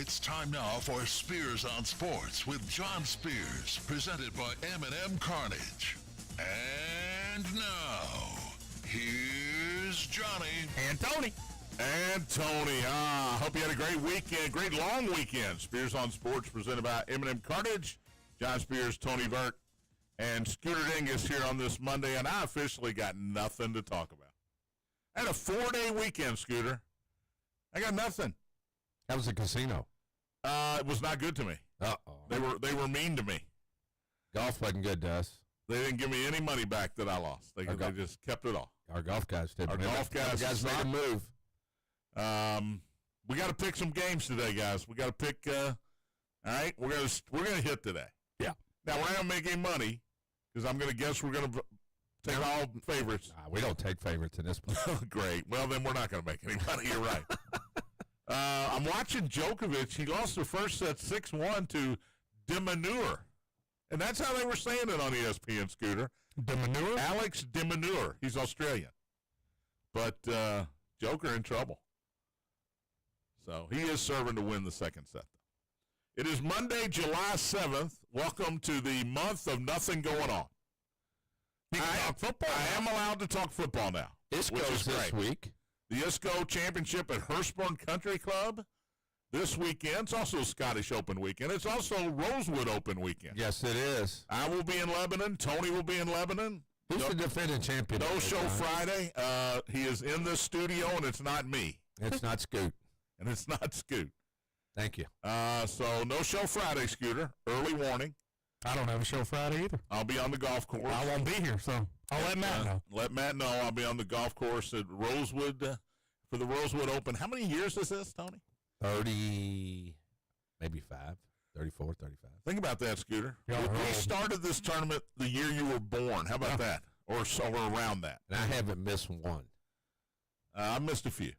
It's time now for Spears on Sports with John Spears, presented by M&M Carnage. And now, here's Johnny. And Tony. Hope you had a great weekend, great long weekend. Spears on Sports presented by M&M Carnage. John Spears, Tony Vert, and Scooter Dingus here on this Monday, and I officially got nothing to talk about. I had a 4-day weekend, Scooter. I got nothing. How was the casino? It was not good to me. Uh-oh. They were mean to me. Golf wasn't good to us. They didn't give me any money back that I lost. They just kept it all. Our golf guys did. Our golf guys made a move. We got to pick some games today, guys. We got to pick. All right, we're gonna hit today. Yeah. Now we're not gonna make any money because I'm gonna guess we're gonna take all favorites. We don't take favorites in this place. Great. Well, then we're not gonna make any money. You're right. I'm watching Djokovic. He lost the first set 6-1 to De Minaur. And that's how they were saying it on ESPN, Scooter. De Minaur? Alex De Minaur. He's Australian. But Joker in trouble. So he is serving to win the second set. It is Monday, July 7th. Welcome to the month of nothing going on. I am allowed to talk football now. ISCO's this week. The ISCO Championship at Hurstbourne Country Club this weekend. It's also Scottish Open weekend. It's also Rosewood Open weekend. Yes, it is. I will be in Lebanon. Tony will be in Lebanon. Who's the defending champion? No show Friday. He is in the studio, and it's not me. It's not Scoot. And it's not Scoot. Thank you. So no show Friday, Scooter. Early warning. I don't have a show Friday either. I'll be on the golf course. I won't be here, so I'll let Matt know. Let Matt know. I'll be on the golf course at Rosewood for the Rosewood Open. How many years is this, Tony? 30, maybe 34, 35. Think about that, Scooter. We started this tournament the year you were born. How about that? Or somewhere around that. And I haven't missed one. I missed a few.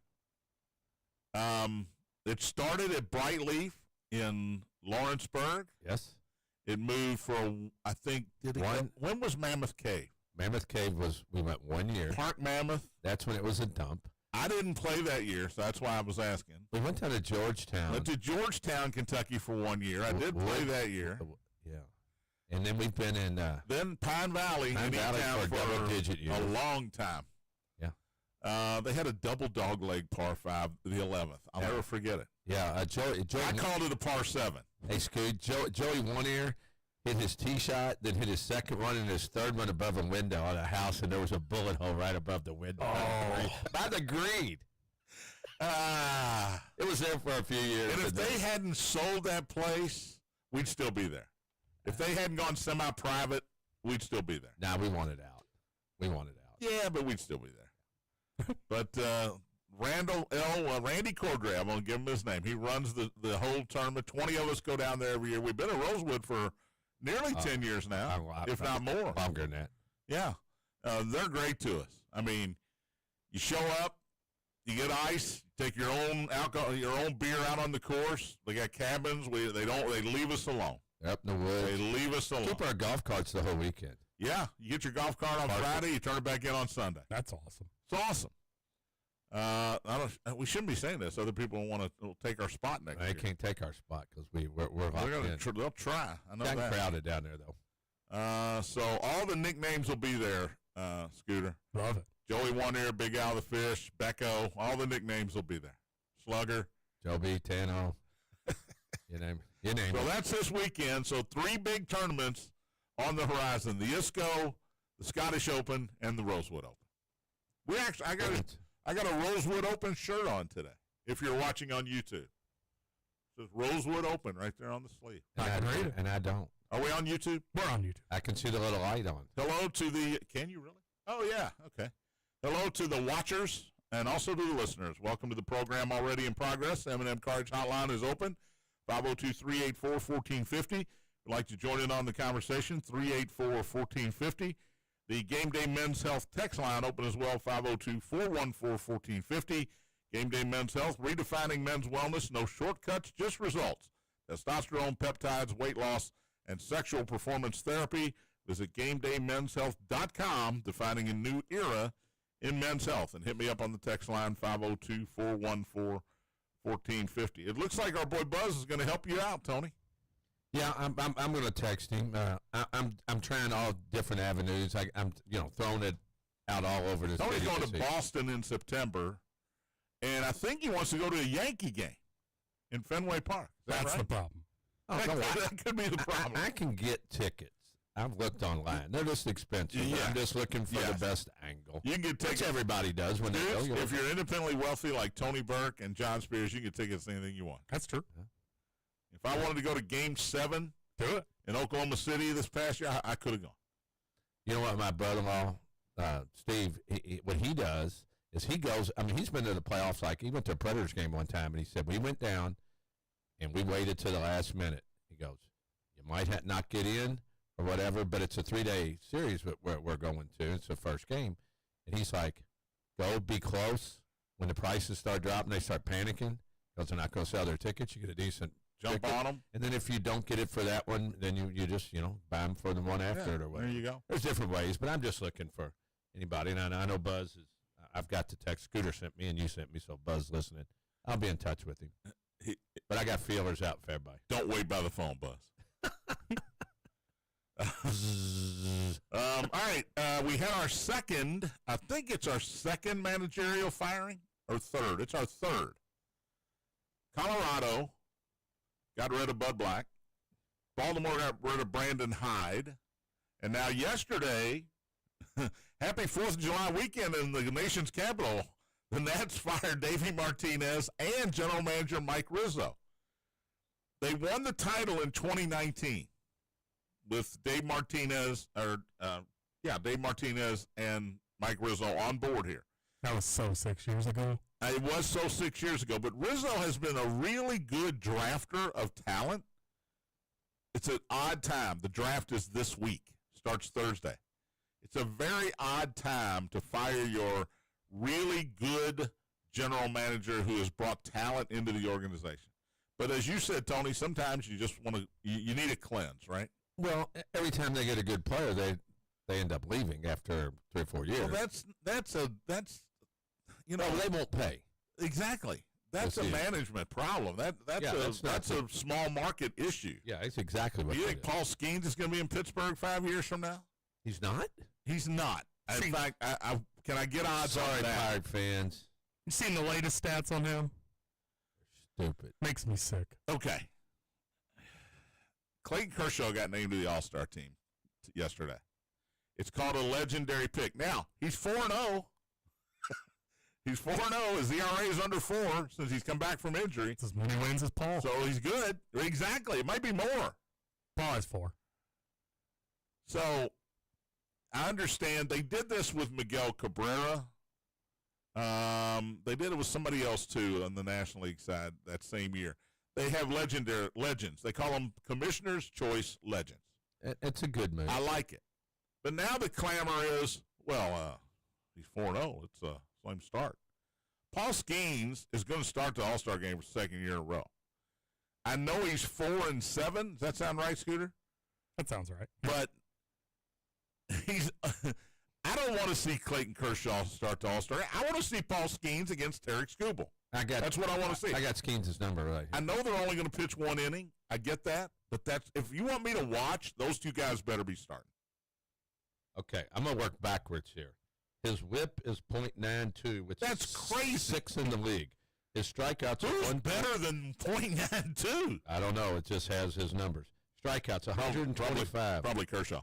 It started at Brightleaf in Lawrenceburg. Yes. It moved for, I think, when was Mammoth Cave? Mammoth Cave we went 1 year. Park Mammoth. That's when it was a dump. I didn't play that year, so that's why I was asking. We went down to Georgetown. Went to Georgetown, Kentucky for 1 year. I did play that year. Yeah. And then we've been in then Pine Valley for a double-digit year. A long time. Yeah. They had a double dogleg par 5, the 11th. I'll never forget it. Yeah. Joey, I called it a par 7. Hey, Scoot, Joey 1 year hit his tee shot, then hit his second one and his third one above a window on a house, and there was a bullet hole right above the window. By the green. It was there for a few years. And if they hadn't sold that place, we'd still be there. If they hadn't gone semi-private, we'd still be there. Nah, we want it out. Yeah, but we'd still be there. But Randy Cordray, I'm going to give him his name. He runs the whole tournament. 20 of us go down there every year. We've been at Rosewood for nearly 10 years now, if not more. Longer than that. Yeah. They're great to us. I mean, you show up, you get ice, take your own alcohol, your own beer out on the course. They got cabins. They leave us alone. Up in the woods. They leave us alone. Keep our golf carts the whole weekend. Yeah. You get your golf cart on Friday, you turn it back in on Sunday. That's awesome. It's awesome. We shouldn't be saying this. Other people will take our spot next year. They can't take our spot because we're locked in. They'll try. I know that. Crowded down there, though. So all the nicknames will be there, Scooter. Love it. Joey 1 Ear, Big Al the Fish, Becco, all the nicknames will be there. Slugger. Joby, Tano. You name it. So that's this weekend. So 3 big tournaments on the horizon: the ISCO, the Scottish Open, and the Rosewood Open. I got a Rosewood Open shirt on today. If you're watching on YouTube, it says Rosewood Open right there on the sleeve. And I don't. Are we on YouTube? We're on YouTube. I can see the little light on. Hello to the. Can you really? Oh yeah. Okay. Hello to the watchers and also to the listeners. Welcome to the program already in progress. M&M Carnage Hotline is open. 502-384-1450. If you'd like to join in on the conversation, 384-1450. The Gameday Men's Health text line open as well, 502-414-1450. Gameday Men's Health, redefining men's wellness. No shortcuts, just results. Testosterone, peptides, weight loss, and sexual performance therapy. Visit GamedayMen'sHealth.com, defining a new era in men's health. And hit me up on the text line, 502-414-1450. 1450. It looks like our boy Buzz is going to help you out, Tony. Yeah, I'm going to text him. I'm trying all different avenues. I'm throwing it out all over the Tony's city. going to Boston in September, and I think he wants to go to a Yankee game in Fenway Park. That's right? the problem. Oh, That could be the problem. I can get tickets. I've looked online. They're just expensive. Yeah. I'm just looking for the best angle. You can get tickets. Which everybody does when they go. If you're independently wealthy like Tony Burke and John Spears, you can get tickets to anything you want. That's true. If I wanted to go to Game 7 Do it. in Oklahoma City this past year, I could have gone. You know what, my brother-in-law, Steve, what he does is he goes, he's been to the playoffs. Like, he went to a Predators game one time, and he said, we went down, and we waited to the last minute. He goes, you might not get in or whatever, but it's a 3-day series we're going to. It's the first game. And he's like, go be close. When the prices start dropping, they start panicking because they're not going to sell their tickets. You get a decent Jump ticket. on them. And then if you don't get it for that one, then you just, buy them for the one after it or whatever. There you go. There's different ways, but I'm just looking for anybody. And I know Buzz is, I've got the text. Scooter sent me and you sent me, so Buzz listening. I'll be in touch with him. But I got feelers out for everybody. Don't wait by the phone, Buzz. All right. We had our second, I think it's our second managerial firing, or third. It's our third. Colorado got rid of Bud Black. Baltimore got rid of Brandon Hyde. And now yesterday, happy 4th of July weekend in the nation's capital, the Nats fired Davey Martinez and general manager Mike Rizzo. They won the title in 2019 with Dave Martinez and Mike Rizzo on board here. That was so 6 years ago. It was so 6 years ago, but Rizzo has been a really good drafter of talent. It's an odd time. The draft is this week, starts Thursday. It's a very odd time to fire your really good general manager who has brought talent into the organization. But as you said, Tony, sometimes you just want to, you need a cleanse, right? Well, every time they get a good player, they end up leaving after 3 or 4 years. Well, that's they won't pay. Exactly. That's a management problem. That's a small market issue. Yeah, it's exactly what. Do you think Paul Skeens is going to be in Pittsburgh 5 years from now? He's not? He's not. In fact, can I get odds on that? Sorry, Pirate fans. You seen the latest stats on him? Stupid. Makes me sick. Okay. Clayton Kershaw got named to the All-Star team yesterday. It's called a legendary pick. Now, he's 4-0. He's 4-0. His ERA is under 4 since he's come back from injury. It's as many wins as Paul. So he's good. Exactly. It might be more. Paul has 4. So I understand they did this with Miguel Cabrera. They did it with somebody else, too, on the National League side that same year. They have legends. They call them Commissioner's Choice Legends. It's a good move. I like it. But now the clamor is, he's 4-0. It's a slim start. Paul Skeens is going to start the All-Star game for the second year in a row. I know he's 4-7. Does that sound right, Scooter? That sounds right. But I don't want to see Clayton Kershaw start the All-Star game. I want to see Paul Skeens against Tarek Skubal. That's what I want to see. I got Skeens' number right here. I know they're only going to pitch 1 inning. I get that. But if you want me to watch, those two guys better be starting. Okay, I'm going to work backwards here. His whip is .92, which That's is crazy. 6th in the league. His strikeouts Who's are 1 better than .92? I don't know. It just has his numbers. Strikeouts, 125. Probably Kershaw.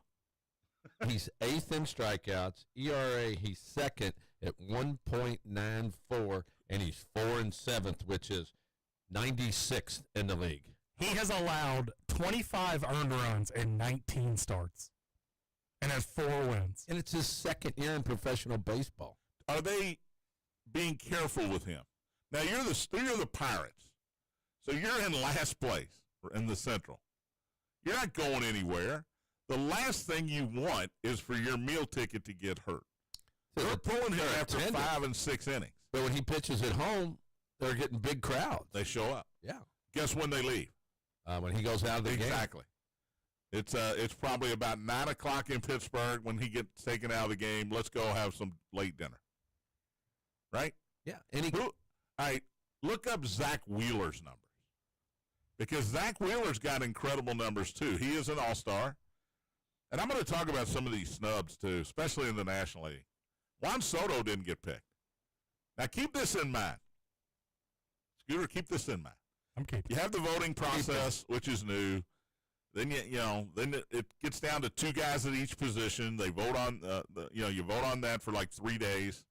He's 8th in strikeouts. ERA, he's 2nd at 1.94, and he's 4-7th, which is 96th in the league. He has allowed 25 earned runs in 19 starts and has 4 wins. And it's his 2nd year in professional baseball. Are they being careful with him? Now, you're the Pirates, so you're in last place in the Central. You're not going anywhere. The last thing you want is for your meal ticket to get hurt. They're pulling him after 5 and 6 innings. But when he pitches at home, they're getting big crowds. They show up. Yeah. Guess when they leave? When he goes out of the game. Exactly. It's probably about 9 o'clock in Pittsburgh when he gets taken out of the game. Let's go have some late dinner. Right? Yeah. All right. look up Zach Wheeler's numbers. Because Zach Wheeler's got incredible numbers, too. He is an all-star. And I'm going to talk about some of these snubs, too, especially in the National League. Juan Soto didn't get picked. Now, keep this in mind. Scooter, keep this in mind. I'm keeping. You have the voting process, which is new. Then then it gets down to two guys at each position. They vote on you vote on that for like 3 days.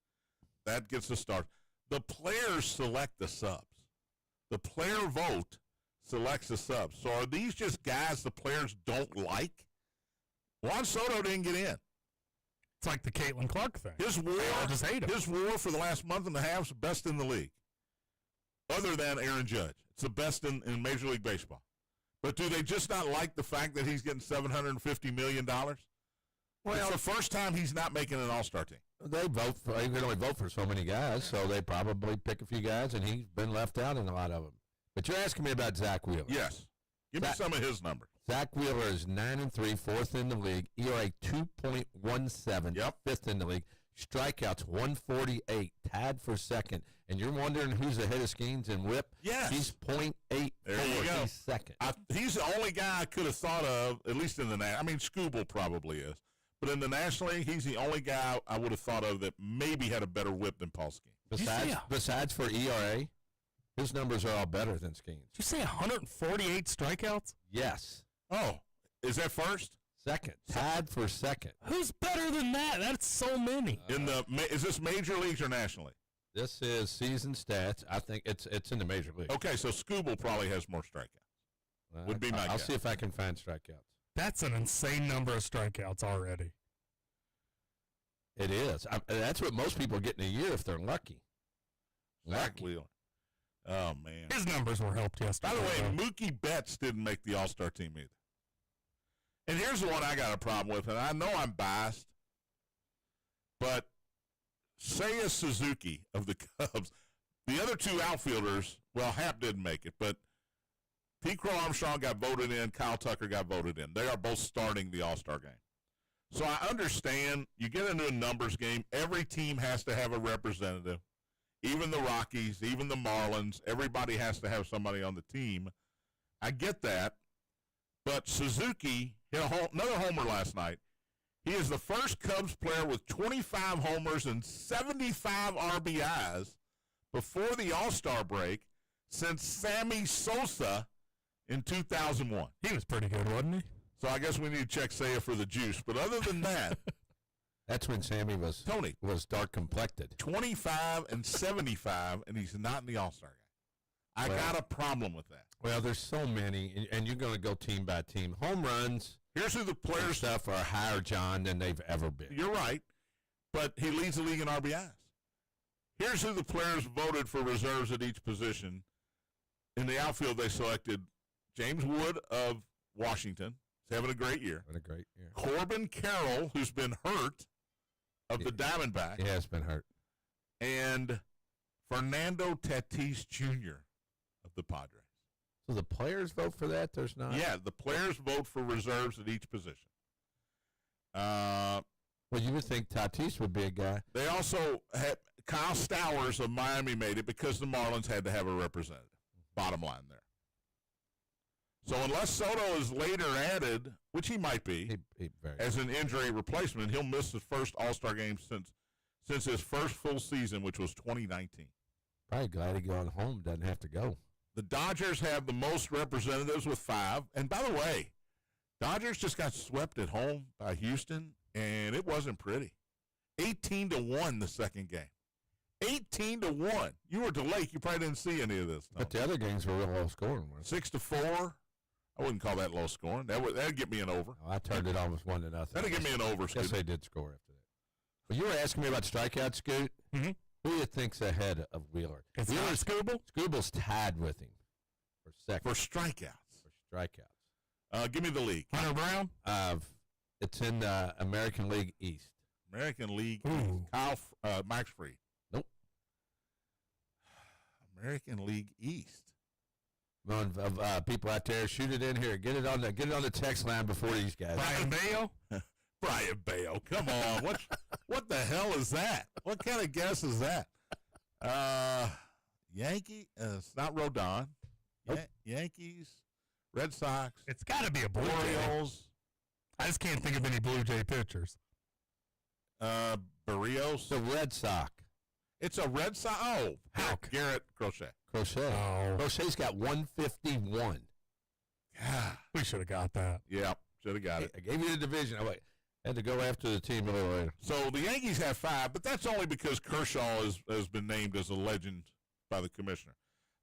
That gets the start. The players select the subs. The player vote selects the subs. So are these just guys the players don't like? Juan Soto didn't get in. It's like the Caitlin Clark thing. His WAR, I just hate him. His WAR for the last month and a half is the best in the league, other than Aaron Judge. It's the best in Major League Baseball. But do they just not like the fact that he's getting $750 million? Well, it's the first time he's not making an all-star team. They can only vote for so many guys, so they probably pick a few guys, and he's been left out in a lot of them. But you're asking me about Zach Wheeler. Yes. Give me some of his numbers. Zach Wheeler is 9-3, fourth in the league. ERA 2.17, Yep. fifth in the league. Strikeouts 148, tied for second. And you're wondering who's ahead of Skeens in WHIP? Yes. He's .84. There you go. He's second. He's the only guy I could have thought of, at least in the I mean, Scooble probably is. But in the National League, he's the only guy I would have thought of that maybe had a better whip than Paul Skeens. Besides for ERA, his numbers are all better than Skeens. Did you say 148 strikeouts? Yes. Oh, is that first? Second. Tied for second. Who's better than that? That's so many. Is this Major Leagues or National League? This is season stats. I think it's in the Major League. Okay, so Scooble probably has more strikeouts. Would be my I'll guess. see if I can find strikeouts. That's an insane number of strikeouts already. It is. That's what most people get in a year if they're lucky. Zach Wheeler. Oh, man. His numbers were helped yesterday. By the way, Mookie Betts didn't make the All-Star team either. And here's the one I got a problem with, and I know I'm biased, but Seiya Suzuki of the Cubs, the other two outfielders, well, Happ didn't make it, but Pete Crow Armstrong got voted in, Kyle Tucker got voted in. They are both starting the All-Star game. So I understand you get into a numbers game, every team has to have a representative. Even the Rockies, even the Marlins, everybody has to have somebody on the team. I get that. But Suzuki hit another homer last night. He is the first Cubs player with 25 homers and 75 RBIs before the All-Star break since Sammy Sosa in 2001. He was pretty good, wasn't he? So I guess we need to check Seiya for the juice. But other than that, that's when Sammy was dark complected. 25 and 75, and he's not in the All-Star game. I got a problem with that. Well, there's so many, and you're going to go team by team. Home runs, here's who the players stuff are higher, John, than they've ever been. You're right, but he leads the league in RBIs. Here's who the players voted for reserves at each position. In the outfield, they selected James Wood of Washington. He's having a great year. Having a great year. Corbin Carroll, who's been hurt, of the Diamondbacks. He has been hurt. And Fernando Tatis Jr. of the Padres. So the players vote for that? There's not? Yeah, the players vote for reserves at each position. Well, you would think Tatis would be a guy. They also had Kyle Stowers of Miami made it because the Marlins had to have a representative. Bottom line there. So unless Soto is later added, which he might be, as an injury replacement, he'll miss his first All-Star game since his first full season, which was 2019. Probably glad he got home, doesn't have to go. The Dodgers have the most representatives with 5. And by the way, Dodgers just got swept at home by Houston, and it wasn't pretty. 18-1 the second game. 18-1. You were delayed. You probably didn't see any of this. But the other games were real low scoring. 6-4. I wouldn't call that low scoring. That'd get me an over. Oh, I turned it almost 1-0. That'd get me an over. Yes, they did score after that. Well, you were asking me about strikeouts, Scoot. Mm-hmm. Who do you think's ahead of Wheeler? It's not Scooble? Scooble's tied with him for second. For strikeouts. Give me the league. Hunter Brown? It's in the American League East. American League Ooh. East. Max Fried. Nope. American League East. Of people out there, shoot it in here. Get it on the text line before these guys. Brian Bale? Brian Bale. Come on. What the hell is that? What kind of guess is that? It's not Rodon. Nope. Yankees, Red Sox, It's got to be a Blue Jay. Orioles, I just can't think of any Blue Jay pitchers. Barrios. The Red Sox. It's a Red Sox. Oh, Heck. Garrett Crochet. Crochet. Oh. Crochet's got 151. Yeah, We should have got that. should have got it. I gave you the division. I had to go after the team a little later. So the Yankees have 5, but that's only because Kershaw has been named as a legend by the commissioner.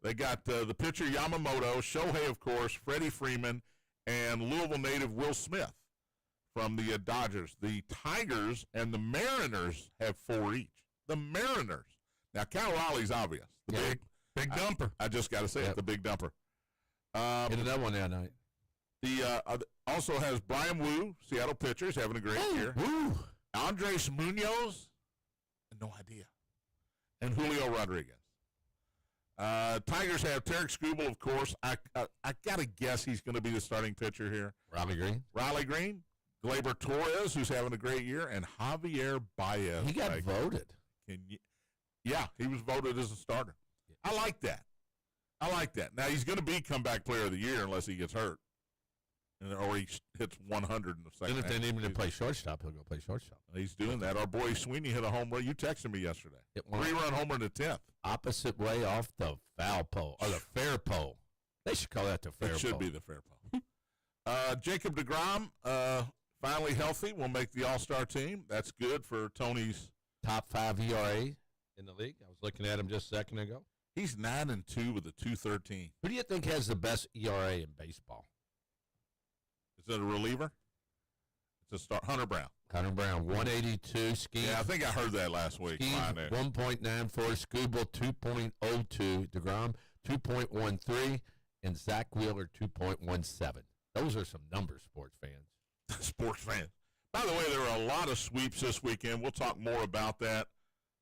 They got the pitcher Yamamoto, Shohei, of course, Freddie Freeman, and Louisville native Will Smith from the Dodgers. The Tigers and the Mariners have 4 each. The Mariners. Now, Cal Raleigh's obvious. The Big dumper. I just got to say it, the big dumper. Hit another one that night. The also has Brian Wu, Seattle pitcher, is having a great year. Woo! Andres Munoz, no idea, and Julio Rodriguez. Tigers have Tarek Skubal, of course. I got to guess he's going to be the starting pitcher here. Riley Green, Gleyber Torres, who's having a great year, and Javier Baez. He got voted. Yeah, he was voted as a starter. I like that. Now, he's going to be comeback player of the year unless he gets hurt. Or he hits 100 in the second And if half. they need him to play shortstop, he'll go play shortstop. He's doing that. Our boy Sweeney hit a home run. You texted me yesterday. 3-run homer in the 10th. Opposite way off the foul pole, or the fair pole. They should call that the fair pole. It should be the fair pole. Jacob deGrom, finally healthy, will make the All-Star team. That's good for Tony's. Top 5 ERA in the league. I was looking at him just a second ago. He's 9-2 with a 2.13. Who do you think has the best ERA in baseball? Is it a reliever? It's a start. Hunter Brown. 182. Ski. Yeah, I think I heard that last week. 1.94. Skubal 2.02. DeGrom 2.13. And Zach Wheeler 2.17. Those are some numbers, sports fans. Sports fans. By the way, there were a lot of sweeps this weekend. We'll talk more about that.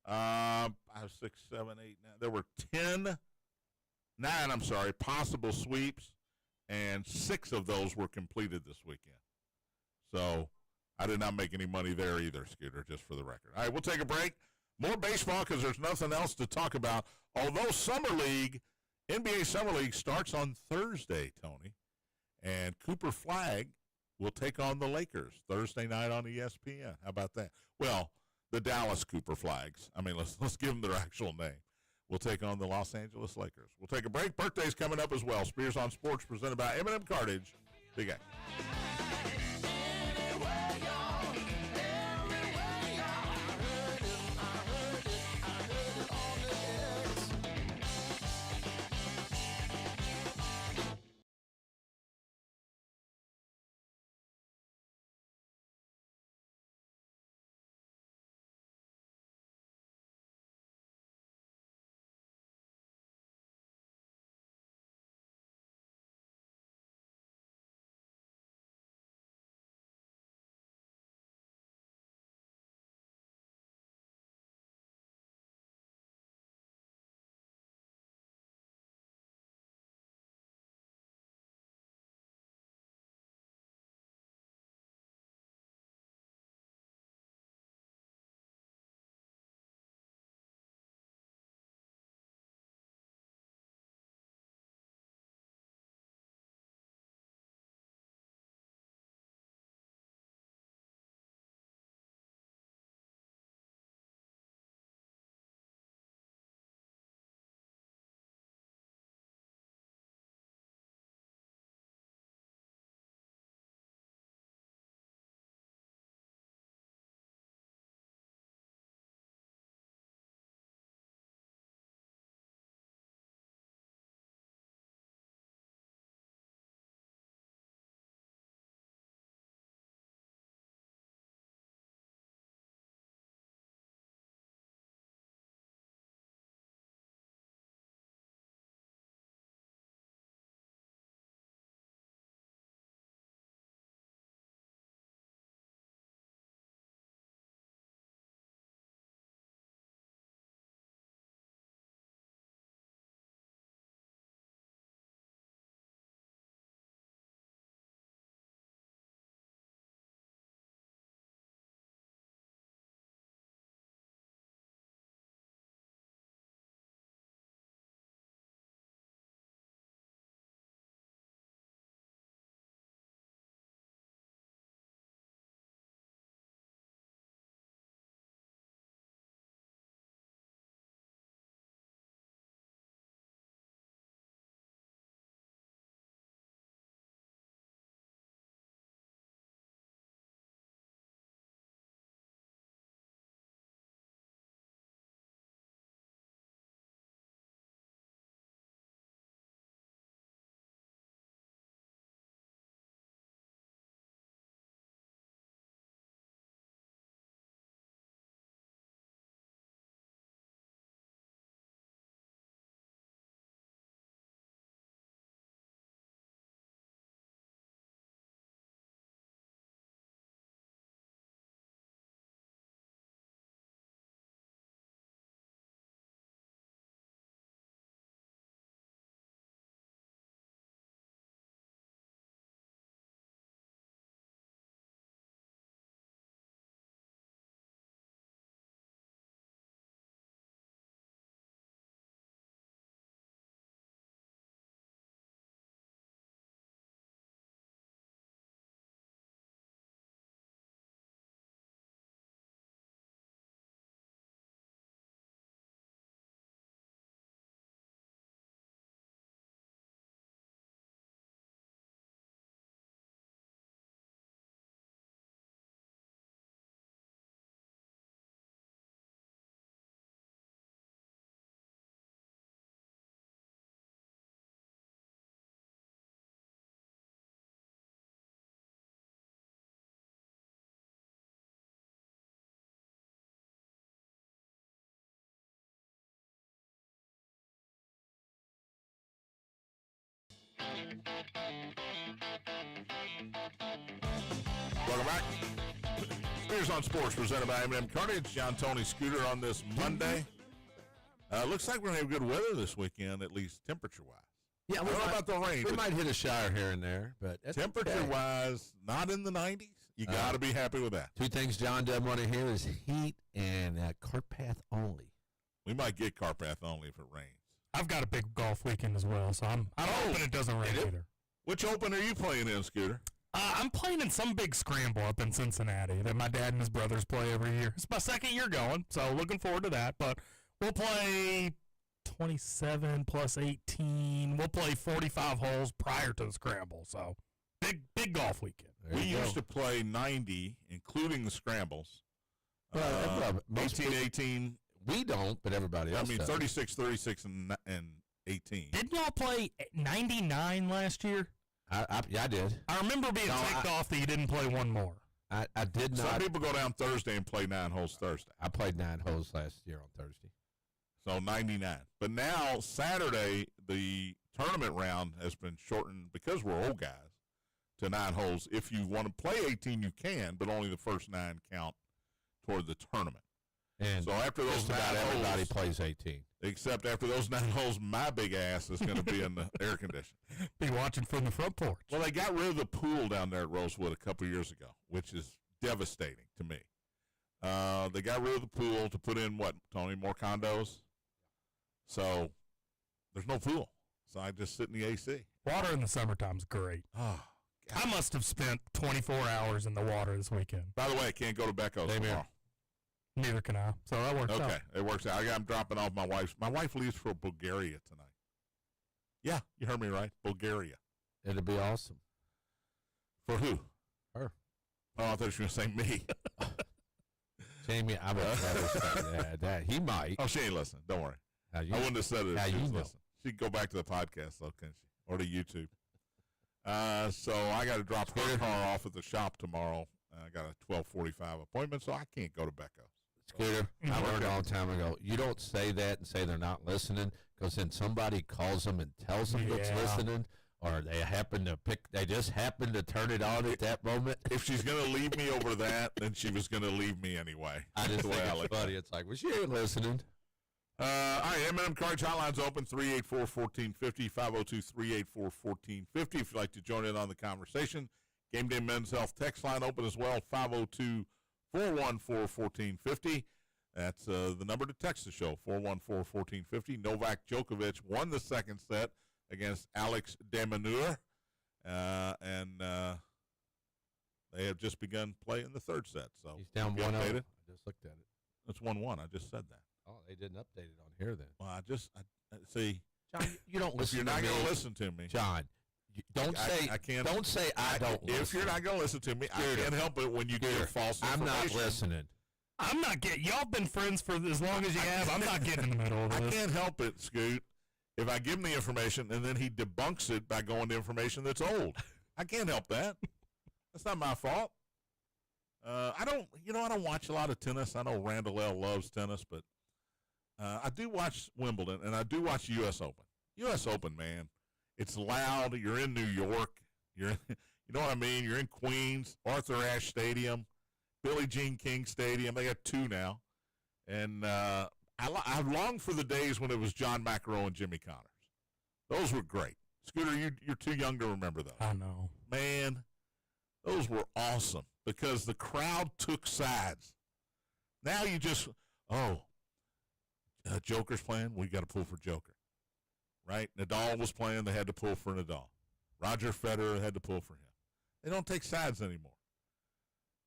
5, 6, 7, 8, 9. There were 9 possible sweeps, and 6 of those were completed this weekend. So I did not make any money there either, Scooter, just for the record. All right, we'll take a break. More baseball because there's nothing else to talk about. Although NBA Summer League starts on Thursday, Tony, and Cooper Flagg will take on the Lakers Thursday night on ESPN. How about that? Well, the Dallas Cooper Flags. I mean, let's give them their actual name. We'll take on the Los Angeles Lakers. We'll take a break. Birthday's coming up as well. Spears on Sports presented by M&M Cartage. Big A. Welcome back. Spears on Sports, presented by M&M Carnage. John Tony Scooter on this Monday. Looks like we're going to have good weather this weekend, at least temperature-wise. Yeah, I don't know about the rain. We might hit a shower here and there, but that's temperature-wise, not in the 90s. You got to be happy with that. Two things John doesn't want to hear is heat and cart path only. We might get cart path only if it rains. I've got a big golf weekend as well, so I'm hoping it doesn't rain either. Which Open are you playing in, Scooter? I'm playing in some big scramble up in Cincinnati that my dad and his brothers play every year. It's my second year going, so looking forward to that. But we'll play 27 plus 18. We'll play 45 holes prior to the scramble, so big golf weekend. We used to play 90, including the scrambles. 18. We don't, but everybody else does. 36, 36, and 18. Didn't y'all play 99 last year? I did. I remember being ticked off that you didn't play one more. I did not. Some people go down Thursday and play 9 holes Thursday. I played 9 holes last year on Thursday. So 99. But now, Saturday, the tournament round has been shortened because we're old guys to 9 holes. If you want to play 18, you can, but only the first 9 count toward the tournament. And so after those 9 holes, everybody plays 18. Except after those 9 holes, my big ass is going to be in the air conditioning. Be watching from the front porch. Well, they got rid of the pool down there at Rosewood a couple years ago, which is devastating to me. They got rid of the pool to put in, what, Tony, more condos? So there's no pool. So I just sit in the AC. Water in the summertime is great. Oh, God. I must have spent 24 hours in the water this weekend. By the way, I can't go to Becco's tomorrow. Neither can I. So that works out. Okay, it works out. I'm dropping off my wife's. My wife leaves for Bulgaria tonight. Yeah, you heard me right. Bulgaria. It'll be awesome. For who? Her. Oh, I thought you were going to say me. Jamie, I would never say that. He might. Oh, she ain't listening. Don't worry. I wouldn't have said it if she was listening. She can go back to the podcast, though, can't she? Or to YouTube. So I got to drop her car off at the shop tomorrow. I got a 12:45 appointment, so I can't go to Becco's. Scooter, I learned a long time ago, you don't say that and say they're not listening, because then somebody calls them and tells them that's listening, or they just happen to turn it on at that moment. If she's going to leave me over that, then she was going to leave me anyway. I just think it's funny. It's like, well, she ain't listening. All right, M&M Cards Hotline's open, 384-1450, 502-384-1450. If you'd like to join in on the conversation. Game Day Men's Health text line open as well, 502-414-1450. That's the number to text the show, 414-1450. Novak Djokovic won the second set against Alex de Minaur, and they have just begun playing the third set. So he's down 1-0. I just looked at it. It's 1-1. I just said that. Oh, they didn't update it on here then. Well, I see. John, you don't listen. If you're not going to listen to me, John. Don't say I don't listen. If you're not going to listen to me, I can't help it when you give false information. I'm not listening. I'm not getting. Y'all been friends for as long as you have. I'm not getting in the middle of this. I can't help it, Scoot. If I give him the information and then he debunks it by going to information that's old, I can't help that. That's not my fault. I don't watch a lot of tennis. I know Randall L. loves tennis, but I do watch Wimbledon and I do watch U.S. Open. U.S. Open, man. It's loud. You're in New York. You know what I mean? You're in Queens, Arthur Ashe Stadium, Billie Jean King Stadium. They got 2 now. And I long for the days when it was John McEnroe and Jimmy Connors. Those were great. Scooter, you're too young to remember those. I know. Man, those were awesome because the crowd took sides. Now you just, Joker's playing, we got to pull for Joker. Right? Nadal was playing, they had to pull for Nadal. Roger Federer had to pull for him. They don't take sides anymore.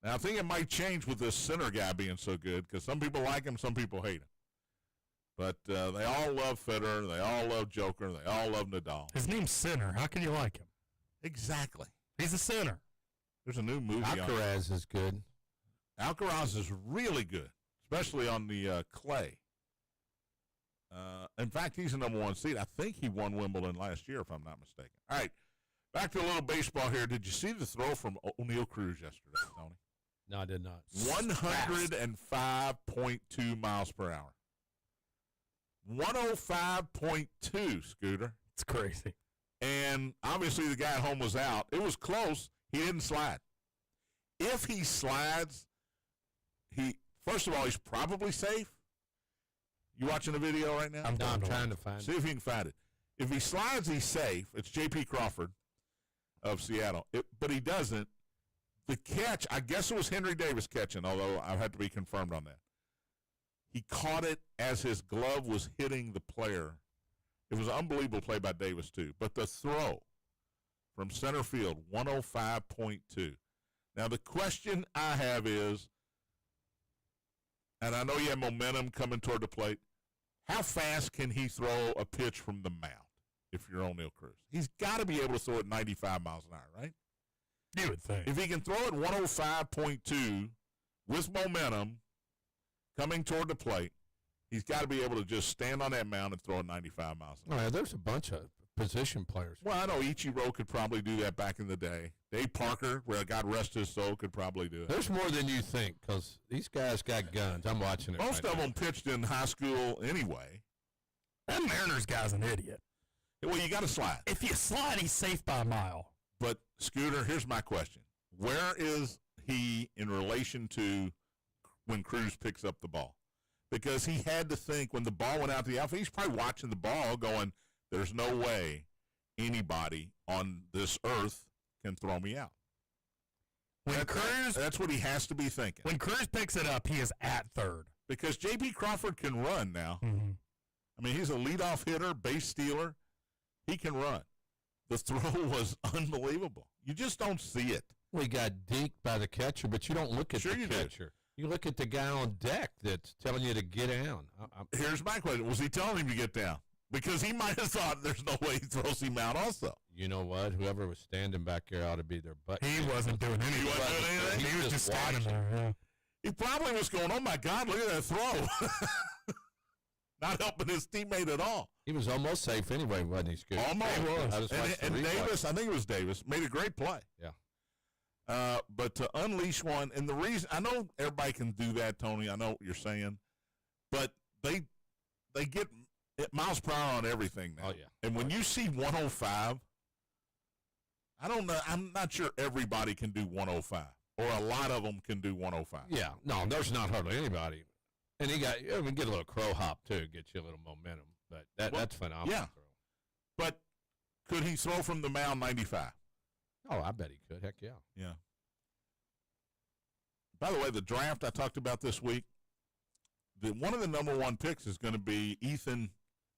Now, I think it might change with this center guy being so good because some people like him, some people hate him. But they all love Federer, they all love Joker, they all love Nadal. His name's Sinner. How can you like him? Exactly. He's a sinner. There's a new movie Alcaraz is good. Alcaraz is really good, especially on the clay. In fact, he's the number 1 seed. I think he won Wimbledon last year, if I'm not mistaken. All right, back to a little baseball here. Did you see the throw from O'Neal Cruz yesterday, Tony? No, I did not. 105.2 miles per hour. 105.2, Scooter. It's crazy. And obviously the guy at home was out. It was close. He didn't slide. If he slides, first of all, he's probably safe. You watching the video right now? I'm trying to find it. See if you can find it. If he slides, he's safe. It's J.P. Crawford of Seattle. But he doesn't. The catch, I guess it was Henry Davis catching, although I had to be confirmed on that. He caught it as his glove was hitting the player. It was an unbelievable play by Davis, too. But the throw from center field, 105.2. Now, the question I have is, and I know you have momentum coming toward the plate, how fast can he throw a pitch from the mound if you're O'Neal Cruz? He's got to be able to throw it 95 miles an hour, right? You would think. If he can throw it 105.2 with momentum coming toward the plate, he's got to be able to just stand on that mound and throw it 95 miles an hour. Oh, yeah, there's a bunch of position players. Well, I know Ichiro could probably do that back in the day. Dave Parker, where God rest his soul, could probably do it. There's more than you think because these guys got guns. I'm watching it. Most of them pitched in high school anyway. That Mariners guy's an idiot. Well, you got to slide. If you slide, he's safe by a mile. But, Scooter, here's my question. Where is he in relation to when Cruz picks up the ball? Because he had to think when the ball went out to the outfield, he's probably watching the ball going, there's no way anybody on this earth can throw me out. That's what he has to be thinking. When Cruz picks it up, he is at third. Because J.P. Crawford can run now. Mm-hmm. I mean, he's a leadoff hitter, base stealer. He can run. The throw was unbelievable. You just don't see it. We got deked by the catcher, but you don't look at the catcher. You look at the guy on deck that's telling you to get down. Here's my question. Was he telling him to get down? Because he might have thought there's no way he throws him out also. You know what? Whoever was standing back there ought to be their butt. He wasn't doing anything. He wasn't doing anything? He was just standing there, yeah. He probably was going, oh, my God, look at that throw. Not helping his teammate at all. He was almost safe anyway, wasn't he, Scoot? Almost. He was. And Davis, I think it was Davis, made a great play. Yeah. But to unleash one, and the reason, I know everybody can do that, Tony. I know what you're saying. But they get miles per hour on everything now. Oh, yeah. And when you see 105, I don't know. I'm not sure everybody can do 105, or a lot of them can do 105. Yeah. No, there's not hardly anybody. And he get a little crow hop, too, get you a little momentum. But that's phenomenal. Yeah. Throw. But could he throw from the mound 95? Oh, I bet he could. Heck, yeah. Yeah. By the way, the draft I talked about this week, one of the number one picks is going to be Ethan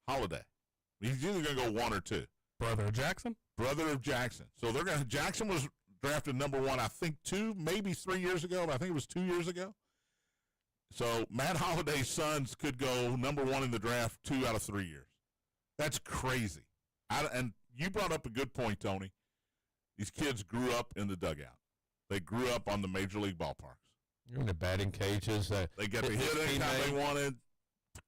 Holiday. He's either going to go one or two. Brother of Jackson? Brother of Jackson. So Jackson was drafted number one, I think 2, maybe 3 years ago, but I think it was 2 years ago. So Matt Holiday's sons could go number one in the draft 2 out of 3 years. That's crazy. And you brought up a good point, Tony. These kids grew up in the dugout. They grew up on the major league ballparks. You're in the batting cages. They got to hit anytime they wanted,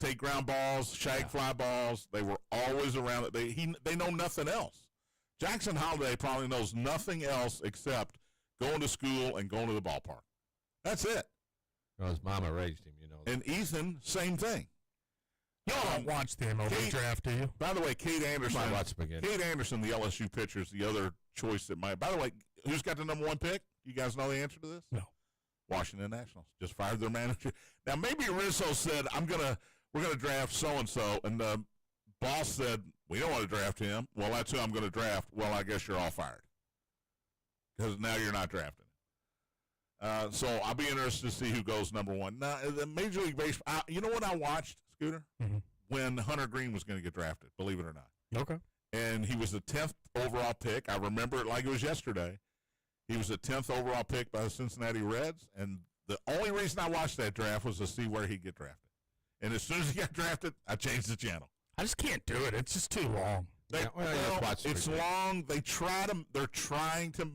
take ground balls, shag fly balls. They were always around it. They know nothing else. Jackson Holiday probably knows nothing else except going to school and going to the ballpark. That's it. Well, his mama raised him, you know. And Ethan, same thing. Y'all don't watch the MLB draft, do you? By the way, Kate Anderson. Kate Anderson, the LSU pitcher, is the other choice that might. By the way, who's got the number one pick? You guys know the answer to this? No. Washington Nationals just fired their manager. Now maybe Rizzo said, we're gonna draft so and so, and the boss said we don't want to draft him. Well, that's who I'm going to draft. Well, I guess you're all fired because now you're not drafting. So I'll be interested to see who goes number one. Now, the Major League Baseball, you know what I watched, Scooter? Mm-hmm. When Hunter Green was going to get drafted, believe it or not. Okay. And he was the 10th overall pick. I remember it like it was yesterday. He was the 10th overall pick by the Cincinnati Reds. And the only reason I watched that draft was to see where he'd get drafted. And as soon as he got drafted, I changed the channel. I just can't do it. It's just too long. It's long. They're trying to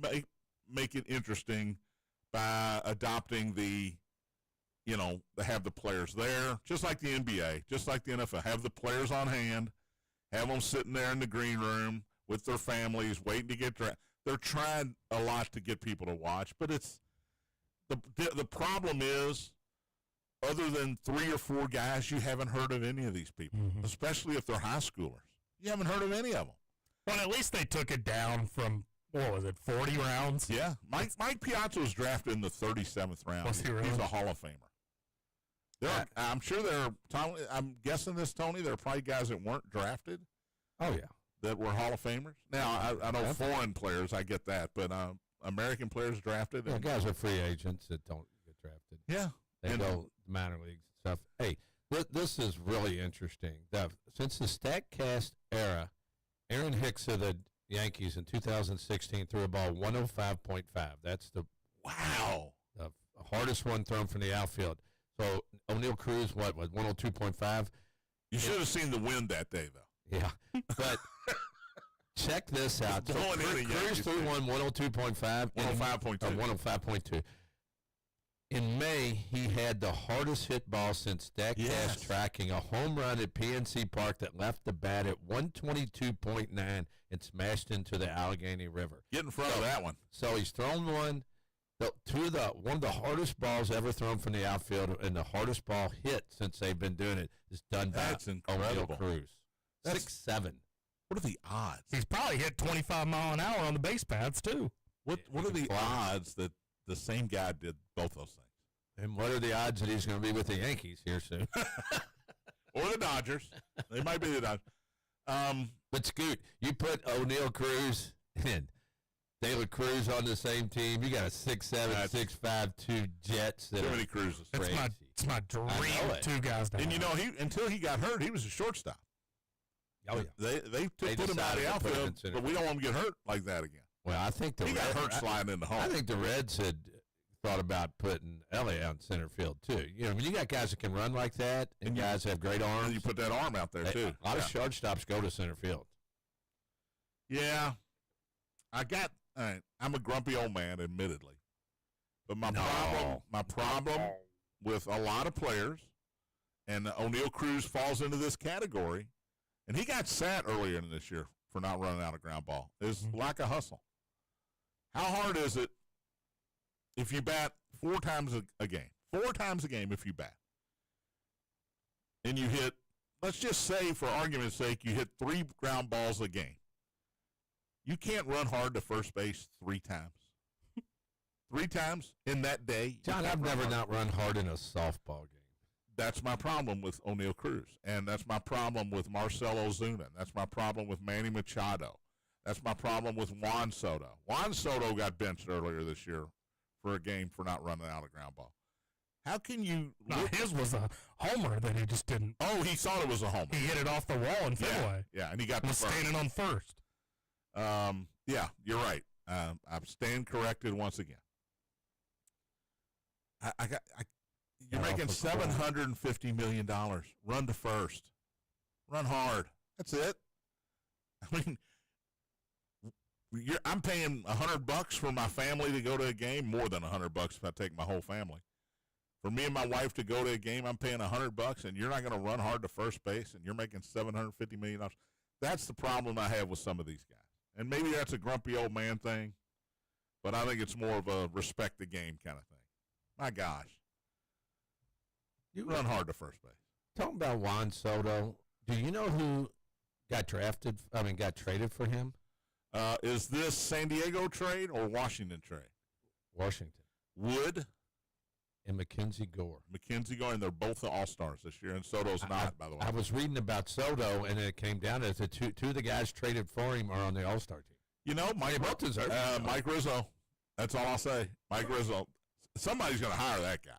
make it interesting by adopting they have the players there, just like the NBA, just like the NFL. Have the players on hand, have them sitting there in the green room with their families, waiting to get drafted. They're trying a lot to get people to watch, but it's the problem is, other than 3 or 4 guys, you haven't heard of any of these people, especially if they're high schoolers. You haven't heard of any of them. Well, at least they took it down from, what was it, 40 rounds? Yeah. Mike Piazza was drafted in the 37th round. Was he really? He's a Hall of Famer. I'm sure I'm guessing this, Tony, there are probably guys that weren't drafted. Oh, yeah. That were Hall of Famers. Now, I know foreign players, I get that, but American players drafted. Yeah, guys are free agents that don't get drafted. Yeah. They go minor leagues and stuff. Hey, this is really interesting. Since the StatCast era, Aaron Hicks of the Yankees in 2016 threw a ball 105.5. That's the hardest one thrown from the outfield. So O'Neal Cruz, what 102.5? You should have seen the wind that day, though. Yeah, but check this out. So Cruz threw one 102.5, 105.2, 105.2. In May, he had the hardest hit ball since StatCast tracking, a home run at PNC Park that left the bat at 122.9 and smashed into the Allegheny River. Get in front of that one. So he's thrown one of the hardest balls ever thrown from the outfield, and the hardest ball hit since they've been doing it is done by O'Neal Cruz. 6'7". What are the odds? He's probably hit 25 mile an hour on the base paths, too. What are the odds that the same guy did both those things? And what are the odds that he's going to be with the Yankees here soon? Or the Dodgers. They might be the Dodgers. But Scoot, you put O'Neal Cruz and Taylor Cruz on the same team. You got a 6'7", 6'5", two Jets. Too many Cruzes. It's my dream two guys to have. And you know, until he got hurt, he was a shortstop. Oh yeah. They put him out of the outfield, but we don't want him to get hurt like that again. Well, I think he got hurt sliding into home. I think the Reds had thought about putting Elliott out in center field too. You know, I mean, you got guys that can run like that, and guys have great arms. And you put that arm out there too. A lot of shortstops go to center field. Yeah, I'm a grumpy old man, admittedly, but my problem with a lot of players, and O'Neal Cruz falls into this category, and he got sat earlier in this year for not running out a ground ball, is lack of hustle. How hard is it if you bat 4 times a game? 4 times a game if you bat. And you hit, let's just say for argument's sake, you hit 3 ground balls a game. You can't run hard to first base 3 times. 3 times in that day. John, I've never not run hard in a softball game. That's my problem with O'Neal Cruz. And that's my problem with Marcell Ozuna. That's my problem with Manny Machado. That's my problem with Juan Soto. Juan Soto got benched earlier this year for a game for not running out a ground ball. How can you... No, his was a homer that he just didn't... Oh, he thought it was a homer. He hit it off the wall in Fenway. Yeah, and he got was standing on first. Yeah, you're right. I'm stand corrected once again. You're making $750 million. Run to first. Run hard. That's it. I mean, I'm paying $100 for my family to go to a game, more than $100 if I take my whole family. For me and my wife to go to a game, I'm paying $100, and you're not going to run hard to first base, and you're making $750 million. That's the problem I have with some of these guys. And maybe that's a grumpy old man thing, but I think it's more of a respect the game kind of thing. My gosh. You run hard to first base. Talking about Juan Soto, do you know who got traded for him? Is this San Diego trade or Washington trade? Washington. Wood and Mackenzie Gore. And they're both the All-Stars this year, and Soto's not, by the way. I was reading about Soto, and it came down to the two of the guys traded for him are on the All-Star team. You know, Mike Rizzo. That's all I'll say. Mike Rizzo. Somebody's going to hire that guy.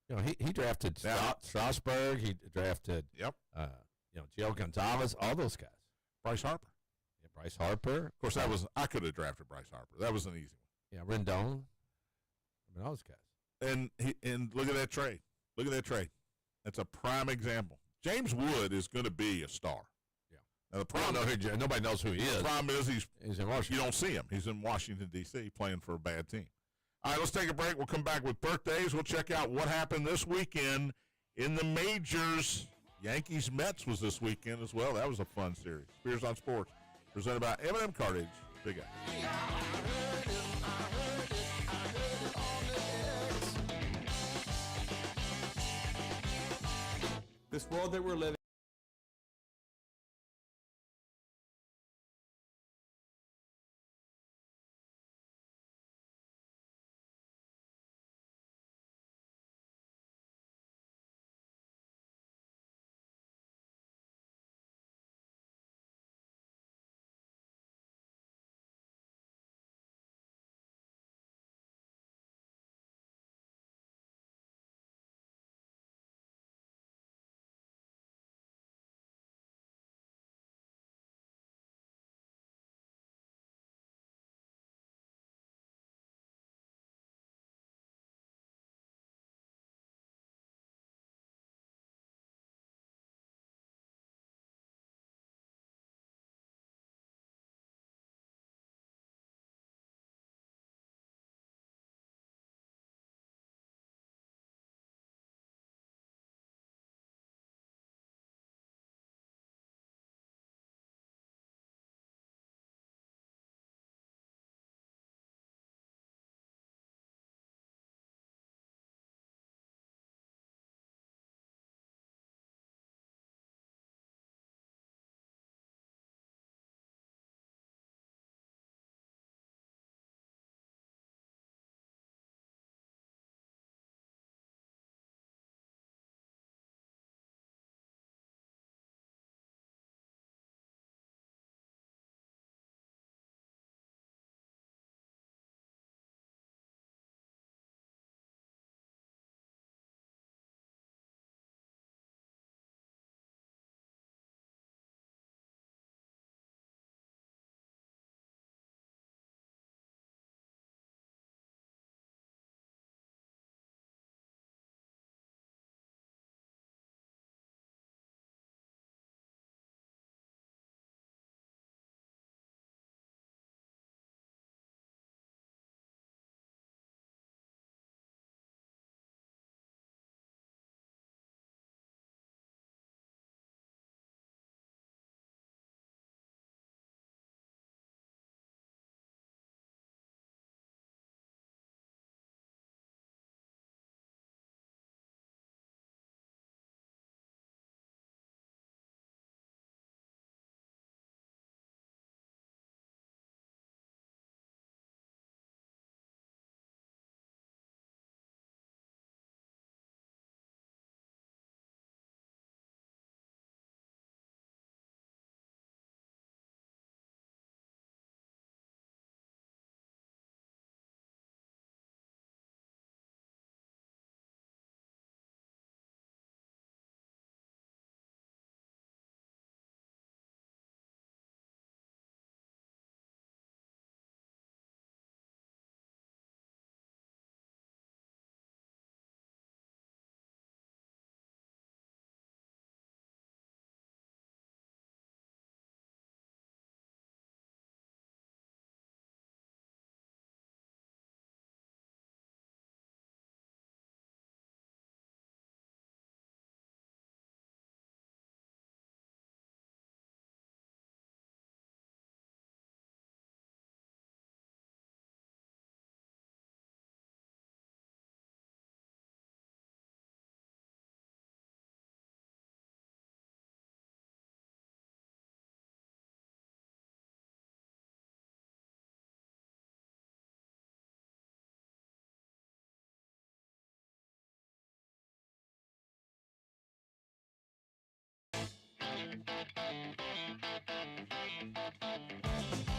You know, he drafted Strasburg. He drafted Joe Gonzalez, all those guys. Bryce Harper. Yeah, Bryce Harper. Of course, I could have drafted Bryce Harper. That was an easy one. Yeah, Rendon. I mean, all those guys. And look at that trade. Look at that trade. That's a prime example. James Wood is going to be a star. Yeah. Now the problem, nobody knows who he is. The problem is he's in Washington. You don't see him. He's in Washington, D.C., playing for a bad team. All right, let's take a break. We'll come back with birthdays. We'll check out what happened this weekend in the majors. Yankees-Mets was this weekend as well. That was a fun series. Spears on Sports, presented by M&M Cartage. Big Guy. This world that we're living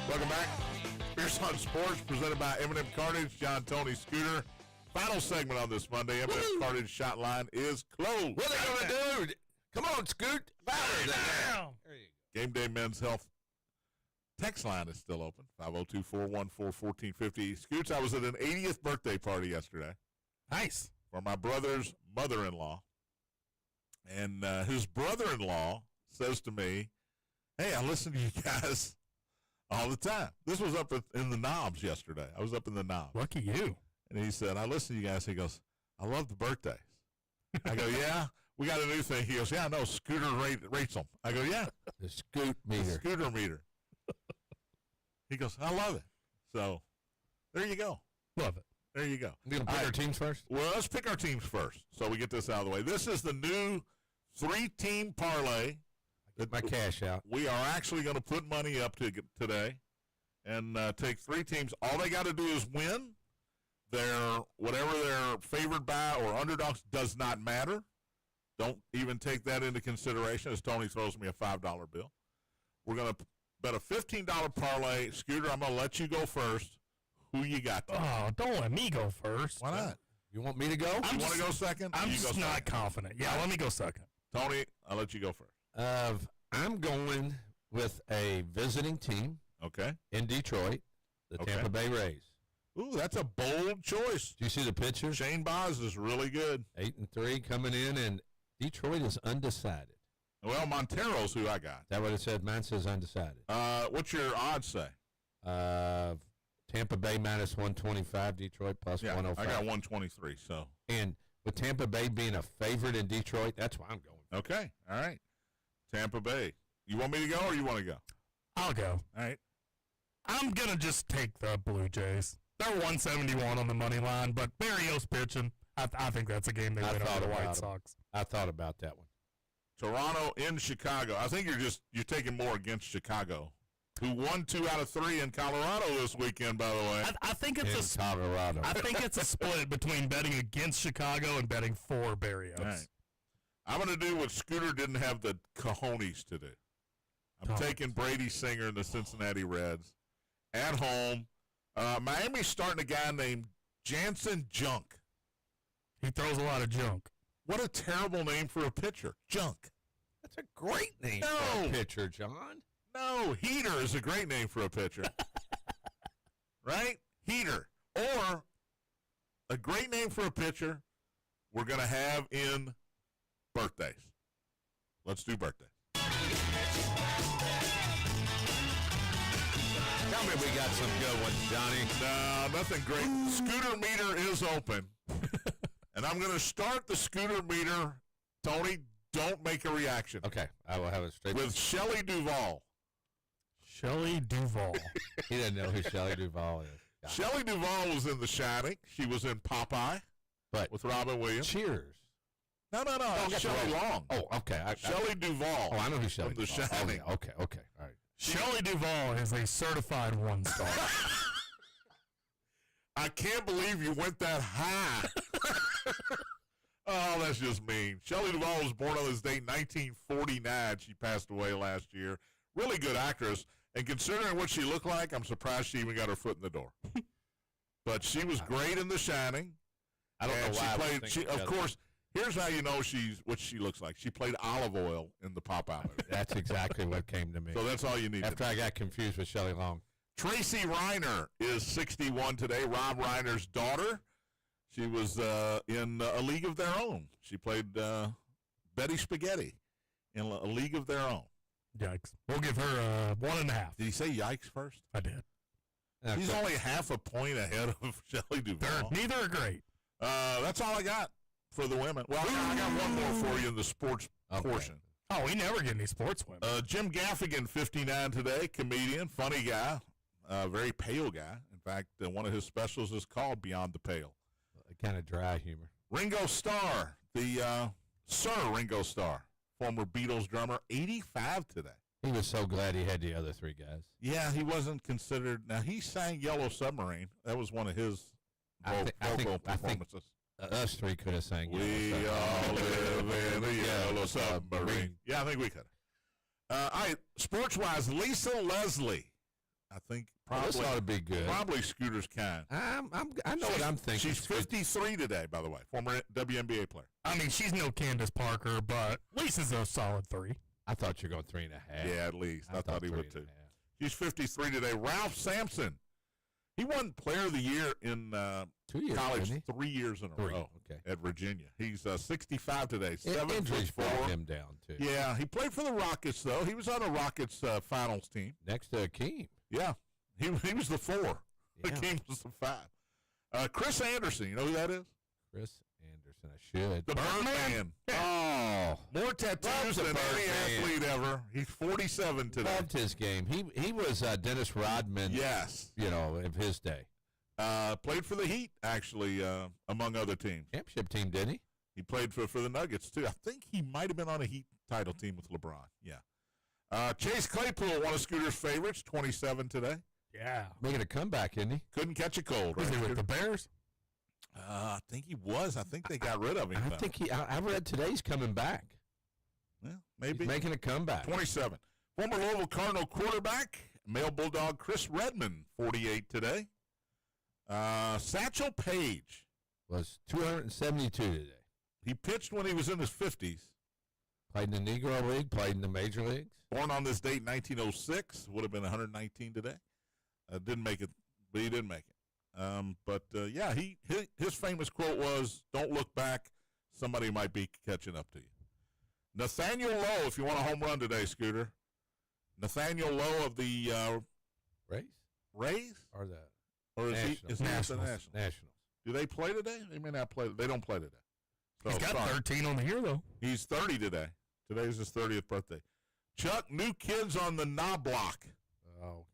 Welcome back. Fierce on Sports, presented by M&M Carnage, John, Tony, Scooter. Final segment on this Monday. M&M Carnage shot line is closed. What are they going to do? Come on, Scoot. Louder than that. There you go. Game Day Men's Health text line is still open. 502-414-1450. Scoots, I was at an 80th birthday party yesterday. Nice. For my brother's mother-in-law. And his brother-in-law says to me, hey, I listen to you guys all the time. This was up in the Knobs yesterday. I was up in the Knobs. Lucky you. And he said, I listen to you guys. He goes, I love the birthdays. I go, yeah, we got a new thing. He goes, yeah, I know, Scooter rates them. I go, yeah. The Scoot meter. The Scooter meter. He goes, I love it. So there you go. Love it. There you go. You going to pick our teams first? Well, let's pick our teams first so we get this out of the way. This is the new 3-team parlay. Get my cash out. We are actually going to put money up today and take 3 teams. All they got to do is win. Whatever they're favored by or underdogs does not matter. Don't even take that into consideration as Tony throws me a $5 bill. We're going to bet a $15 parlay. Scooter, I'm going to let you go first. Who you got there? Oh, don't let me go first. Why not? You want me to go? You want to go second? I'm you just not confident. Yeah, let me go second. Tony, I'll let you go first. I'm going with a visiting team Okay. in Detroit, the Okay. Tampa Bay Rays. Ooh, that's a bold choice. Do you see the picture? Shane Boz is really good. 8-3 coming in, and Detroit is undecided. Well, Montero's who I got. Is that what it said? Mine says undecided. What's your odds say? Tampa Bay minus 125, Detroit plus 105. I got 123. So And with Tampa Bay being a favorite in Detroit, that's why I'm going. okay, all right. Tampa Bay. You want me to go or you want to go? I'll go. All right. I'm going to just take the Blue Jays. They're 171 on the money line, but Barrios pitching. I think that's a game they win over the White Sox. I thought about that one. Toronto in Chicago. I think you're taking more against Chicago, who won 2 out of 3 in Colorado this weekend. By the way, I think it's Colorado. I think it's a split between betting against Chicago and betting for Barrios. all right. I'm going to do what Scooter didn't have the cojones to do. I'm taking Brady Singer and the Cincinnati Reds at home. Miami's starting a guy named Jansen Junk. He throws a lot of junk. What a terrible name for a pitcher. Junk. That's a great name No. for a pitcher, John. No, Heater is a great name for a pitcher. Right? Heater. Or a great name for a pitcher we're going to have in birthdays. Let's do birthdays. Tell me we got some good ones, Johnny. No, nothing great. Scooter meter is open. And I'm going to start the Scooter meter. Tony, don't make a reaction. Okay, I will have it straight. With Shelley Duvall. Shelley Duvall. He doesn't know who Shelley Duvall is. God. Shelley Duvall was in The Shining. She was in Popeye But with Robin Williams. Cheers. No. I got the Shelley wrong- Long. Oh, okay. Shelley Duvall. Oh, I know who Shelley From The Duvall. Shining. Oh, yeah. Okay. All right. Shelley Duvall is a certified 1-star. I can't believe you went that high. Oh, that's just mean. Shelley Duvall was born on this date, 1949. She passed away last year. Really good actress. And considering what she looked like, I'm surprised she even got her foot in the door. But she was great in The Shining. I don't know why. I was thinking She, of course, here's how you know what she looks like. She played Olive Oil in the Popeye movie. That's exactly what came to me. So that's all you need. After I got confused with Shelley Long. Tracy Reiner is 61 today. Rob Reiner's daughter. She was in A League of Their Own. She played Betty Spaghetti in A League of Their Own. Yikes. We'll give her 1.5. Did he say yikes first? I did. He's only half a point ahead of Shelley Duvall. Neither are great. That's all I got for the women. Well, I got one more for you in the sports portion. Oh, we never get any sports women. Jim Gaffigan, 59 today, comedian, funny guy, very pale guy. In fact, one of his specials is called Beyond the Pale. Kind of dry humor. Ringo Starr, the Sir Ringo Starr, former Beatles drummer, 85 today. He was so glad he had the other 3 guys. Yeah, he wasn't considered. Now, he sang Yellow Submarine. That was one of his vocal performances. Us 3 could have sang. We all live in a yellow submarine. Yeah, I think we could. All right, sports-wise, Lisa Leslie. I think probably This ought to be good. Probably Scooter's kind. I know what I'm thinking. She's 53 today, by the way, former WNBA player. I mean, she's no Candace Parker, but Lisa's a solid 3. I thought you were going 3.5. Yeah, at least. I thought he would, too. 3.5. She's 53 today. Ralph Sampson. He won Player of the Year in 2 years, college didn't he? 3 years in a row at Virginia. He's 65 today, 7'4". Injuries brought him down, too. Yeah, he played for the Rockets, though. He was on the Rockets finals team. Next to Akeem. Yeah, he was the 4. Yeah. Akeem was the 5. Chris Anderson, you know who that is? Chris Anderson, I should. The Birdman. Oh. More tattoos than any athlete ever. He's 47 today. Loved his game. He was Dennis Rodman. Yes. Of his day. Played for the Heat, actually, among other teams. Championship team, didn't he? He played for the Nuggets, too. I think he might have been on a Heat title team with LeBron. Yeah. Chase Claypool, one of Scooter's favorites, 27 today. Yeah. Making a comeback, isn't he? Couldn't catch a cold. Was Right? he with the Bears? I think he was. I think they got rid of him. I think I read today he's coming back. Well, maybe. He's making a comeback. 27. Former Louisville Cardinal quarterback, male Bulldog Chris Redmond, 48 today. Satchel Paige. Was 272 today. He pitched when he was in his 50s. Played in the Negro League, played in the Major Leagues. Born on this date, 1906. Would have been 119 today. Didn't make it, but he did make it. Yeah, his famous quote was, "Don't look back. Somebody might be catching up to you." Nathaniel Lowe, if you want a home run today, Scooter. Nathaniel Lowe of the Rays? Or the Or is he Nationals. the Nationals. Nationals. Do they play today? They may not play. They don't play today. So, He's got sorry. 13 on the year, though. He's 30 today. Today's his 30th birthday. Chuck, new kids on the knob block. Oh.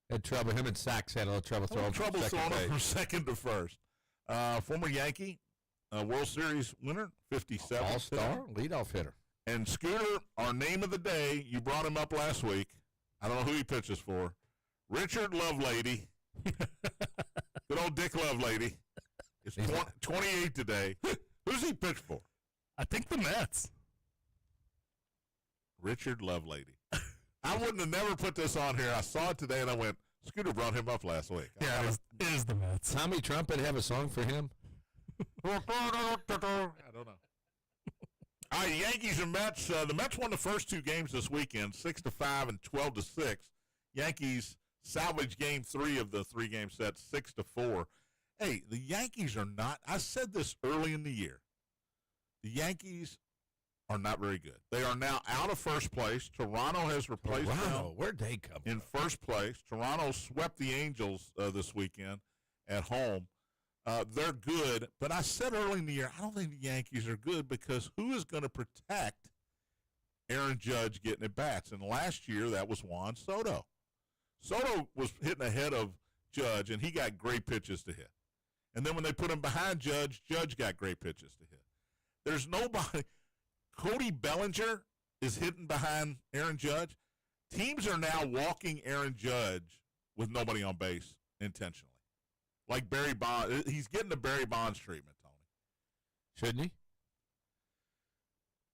Had trouble. Him and Sachs had a little trouble throwing from second throwing him base. from second to first. Former Yankee, World Series winner, 57. All-star, leadoff hitter. And Scooter, our name of the day, you brought him up last week. I don't know who he pitches for. Richard Lovelady. Good old Dick Lovelady. It's 28 today. Who's he pitch for? I think the Mets. Richard Lovelady. I wouldn't have never put this on here. I saw it today, and I went, Scooter brought him up last week. Yeah, it is the Mets. Tommy Trumpet have a song for him? I don't know. All right, Yankees and Mets. The Mets won the first 2 games this weekend, 6-5 and 12-6. Yankees salvaged game 3 of the 3-game set, 6-4. Hey, the Yankees are not. I said this early in the year. The Yankees are not very good. They are now out of first place. Toronto has replaced them Where'd they come in from? first place. Toronto swept the Angels this weekend at home. They're good, but I said early in the year, I don't think the Yankees are good because who is going to protect Aaron Judge getting at bats? And last year, that was Juan Soto. Soto was hitting ahead of Judge, and he got great pitches to hit. And then when they put him behind Judge, Judge got great pitches to hit. There's nobody. Cody Bellinger is hitting behind Aaron Judge. Teams are now walking Aaron Judge with nobody on base intentionally. Like Barry Bonds. He's getting the Barry Bonds treatment, Tony. Shouldn't he?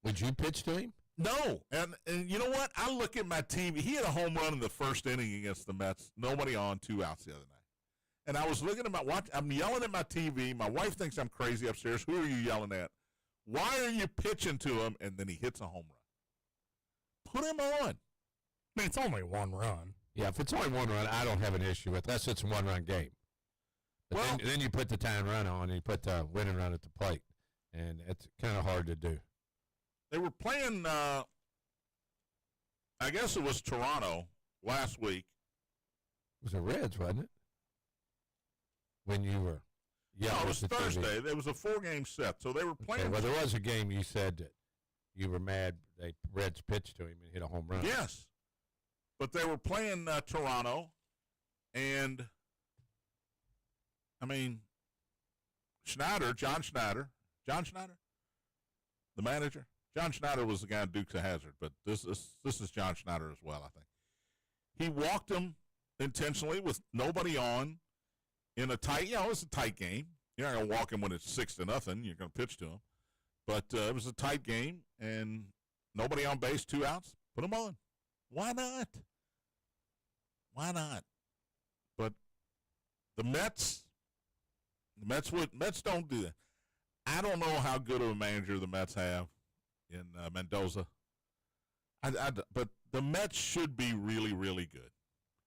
Would you pitch to him? No. And you know what? I look at my TV. He had a home run in the first inning against the Mets. Nobody on, 2 outs the other night. And I was looking at my watch. I'm yelling at my TV. My wife thinks I'm crazy upstairs. Who are you yelling at? Why are you pitching to him? And then he hits a home run. Put him on. I mean, it's only 1 run. Yeah, if it's only 1 run, I don't have an issue with it, unless it's a 1-run game. But Well- then you put the tying run on and you put the winning run at the plate. And it's kind of hard to do. They were playing, I guess it was Toronto last week. It was the Reds, wasn't it? When you were No, it was at the TV. Thursday. It was a 4-game set. So they were playing. Okay, well, there was a game you said that you were mad they Reds pitched to him and hit a home run. Yes. But they were playing Toronto. And, I mean, John Schneider, the manager. John Schneider was the guy in Dukes of Hazzard, but this is John Schneider as well, I think. He walked him intentionally with nobody on in a tight, it's a tight game. You're not going to walk him when it's 6-0. You're going to pitch to him. But it was a tight game, and nobody on base, 2 outs. Put him on. Why not? Why not? But the Mets don't do that. I don't know how good of a manager the Mets have in Mendoza. But the Mets should be really, really good.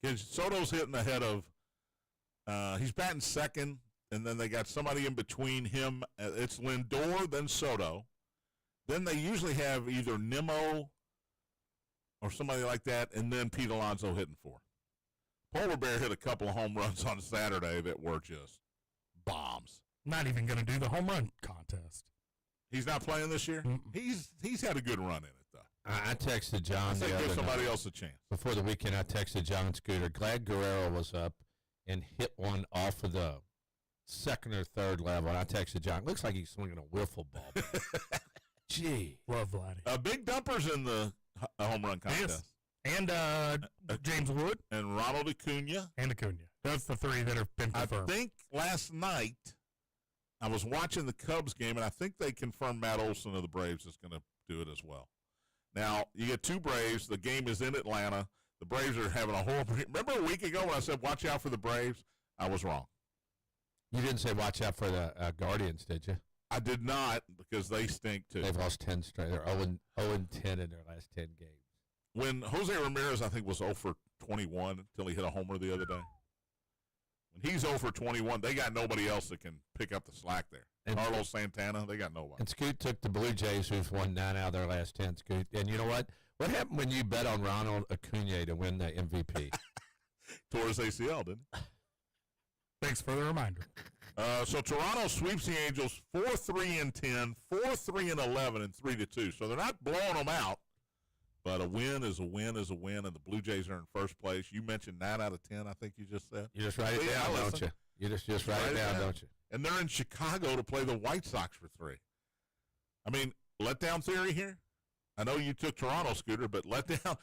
Because Soto's hitting ahead of he's batting second, and then they got somebody in between him. It's Lindor, then Soto. Then they usually have either Nimmo or somebody like that, and then Pete Alonso hitting fourth. Polar Bear hit a couple of home runs on Saturday that were just bombs. Not even going to do the home run contest. He's not playing this year? Mm-mm. He's had a good run in it, though. I texted John the give other somebody night. else a chance. Before the weekend, I texted John Scooter. Glad Guerrero was up and hit one off of the second or third level. And I texted John. Looks like he's swinging a wiffle ball. Gee. Love Vladdy. Big Dumper's in the home run contest. Yes. And James Wood. And Ronald Acuna. And Acuna. That's the three that have been confirmed. I think last night I was watching the Cubs game, and I think they confirmed Matt Olson of the Braves is going to do it as well. Now, you get two Braves. The game is in Atlanta. The Braves are having a horrible – remember a week ago when I said watch out for the Braves? I was wrong. You didn't say watch out for the Guardians, did you? I did not, because they stink too. They've lost 10 straight. They're 0-10 in their last 10 games. When Jose Ramirez, I think, was 0 for 21 until he hit a homer the other day. When he's 0 for 21, they got nobody else that can pick up the slack there. And Carlos Santana, they got nobody. And Scoot took the Blue Jays, who've won 9 out of their last 10, Scoot. And you know what? What happened when you bet on Ronald Acuna to win the MVP? Tore his ACL, didn't he? Thanks for the reminder. So Toronto sweeps the Angels 4-3-10, 4-3-11, and 3-2. So they're not blowing them out, but a win is a win is a win, and the Blue Jays are in first place. You mentioned 9 out of 10, I think you just said. You just write it Yeah, down, listen. don't you? You just write it down, don't you? And they're in Chicago to play the White Sox for 3. I mean, letdown theory here? I know you took Toronto, Scooter, but letdown.